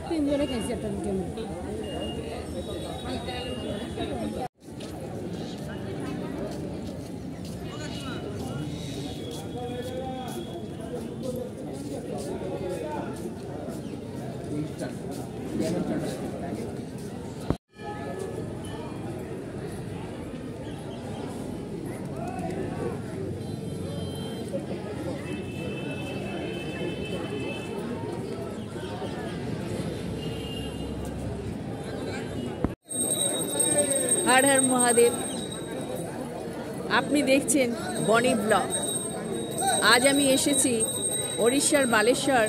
তিনজনে খেয়েছি একটা রুটির মধ্যে। हर हर महादेव। আপনি দেখছেন বনি ব্লগ। আজ আমি এসেছি ওড়িশার বালেশ্বর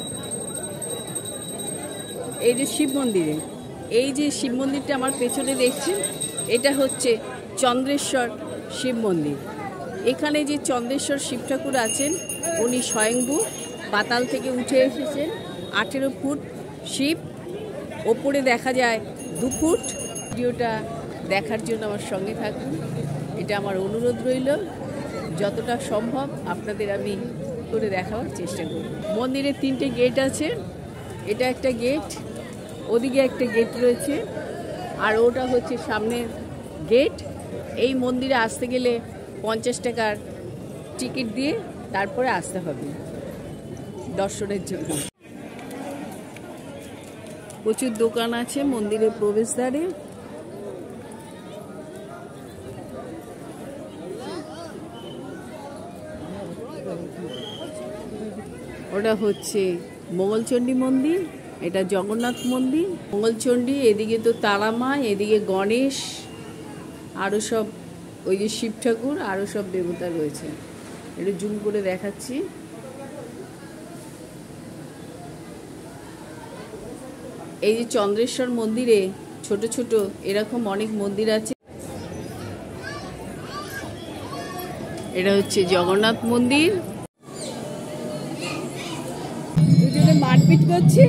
এই যে শিব মন্দিরে। এই যে শিব মন্দিরটা আমার পেছনে দেখছেন, এটা হচ্ছে চন্দ্রেশ্বর শিব মন্দির। এখানে যে চন্দ্রেশ্বর শিব ঠাকুর আছেন উনি স্বয়ংভূ পাতাল থেকে উঠে এসেছেন। 18 ফুট শিব, ওপরে দেখা যায় 2 ফুট। ভিডিওটা দেখার জন্য আমার সঙ্গে থাকুন, এটা আমার অনুরোধ রইল। যতটা সম্ভব আপনাদের আমি করে দেখাবার চেষ্টা করব। মন্দিরে 3টে গেট আছে, এটা একটা গেট, ওদিকে একটা গেট রয়েছে, আর ওটা হচ্ছে সামনের গেট। এই মন্দিরে আসতে গেলে 50 টাকার টিকিট দিয়ে তারপরে আসতে হবে দর্শনের জন্য। প্রচুর দোকান আছে মন্দিরের প্রবেশদ্বারে। ওটা হচ্ছে মঙ্গলচণ্ডী মন্দির, এটা জগন্নাথ মন্দির। মঙ্গলচণ্ডী, এদিকে তো তারামা, এদিকে গণেশ, আরও সব ওই যে শিব ঠাকুর, আরও সব দেবতা রয়েছে। একটু জুম করে দেখাচ্ছি। এই যে চন্দ্রেশ্বর মন্দিরে ছোট ছোট এরকম অনেক মন্দির আছে। এটা হচ্ছে জগন্নাথ মন্দির। দুজনে মারপিট করছে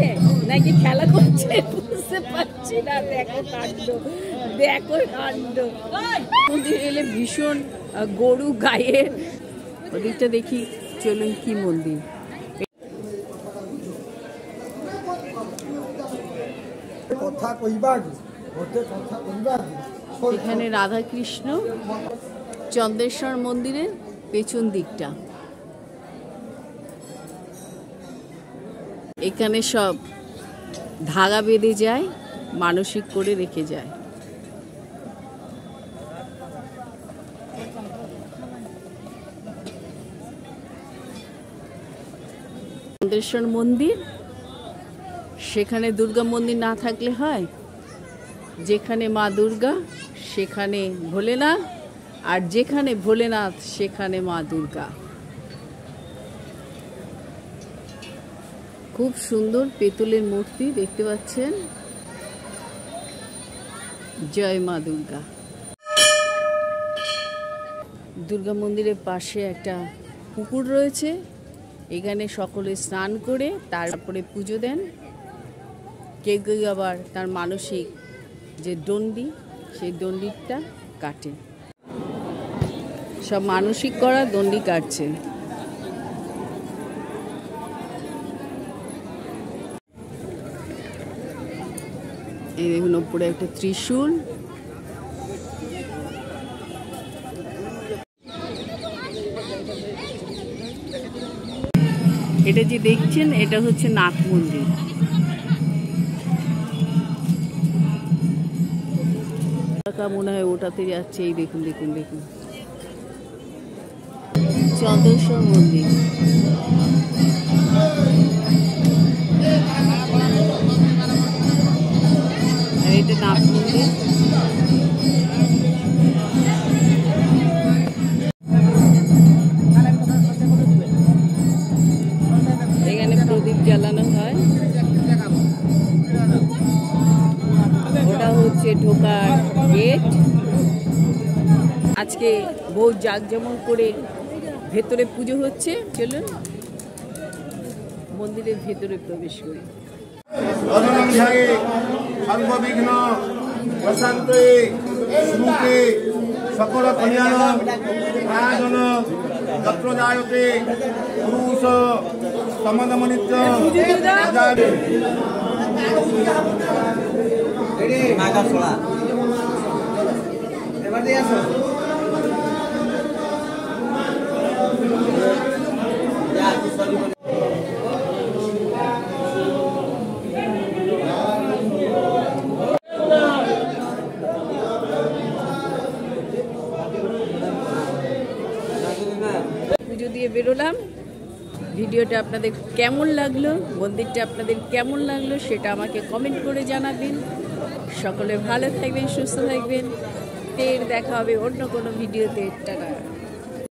নাকি খেলা করছে বুঝতে পারছি না। দেখো কাণ্ড, দেখো কাণ্ড। মন্দির এলে ভীষণ গরু গায়ের। ওদিকটা দেখি, চলুন কি মন্দির। এখানে রাধা কৃষ্ণ, চন্দ্রেশ্বর মন্দিরের পেছন দিকটা। এখানে সব ধাগা বেঁধে যায়, মানসিক করে রেখে যায়। চন্দ্রেশ্বর মন্দির, সেখানে দুর্গা মন্দির না থাকলে হয়? যেখানে মা দুর্গা সেখানে ভোলেনাথ, আর যেখানে ভোলেনাথ সেখানে মা দুর্গা। খুব সুন্দর পেতলের মূর্তি দেখতে পাচ্ছেন। জয় মা দুর্গা। দুর্গা মন্দিরের পাশে একটা পুকুর রয়েছে, এখানে সকলে স্নান করে তারপরে পুজো দেন। কেউ কেউ আবার তার মানসিক যে দণ্ডি, সেই দণ্ডিটা কাটে। সব মানসিক করা দণ্ডি কাটছে। এই দেখুন উপরে একটা ত্রিশূল। এটা যে দেখছেন এটা হচ্ছে নাগ মন্দির। মনে হয় ওটাতে যাচ্ছে। এই দেখুন দেখুন দেখুন, চন্দ্রেশ্বর মন্দির। এটা নাগ মন্দির। এখানে প্রদীপ জ্বালানো হয়। ওটা হচ্ছে ঢোকার গেট। আজকে বহু জাঁকজমক করে ভেতরে পুজো হচ্ছে। চলুন মন্দিরের ভেতরে প্রবেশ করি। সর্ববিঘ্ন প্রশান্তে শ্রুতে সকল কল্যাণ আয়োজন যত্র জায়তে পুরুষ সমদমনিত্য পুজো দিয়ে বেরোলাম। ভিডিওটা আপনাদের কেমন লাগলো, মন্দিরটা আপনাদের কেমন লাগলো সেটা আমাকে কমেন্ট করে জানাবেন। সকলে ভালো থাকবেন, সুস্থ থাকবেন। ফের দেখা হবে অন্য কোনো ভিডিওতে। টাটা।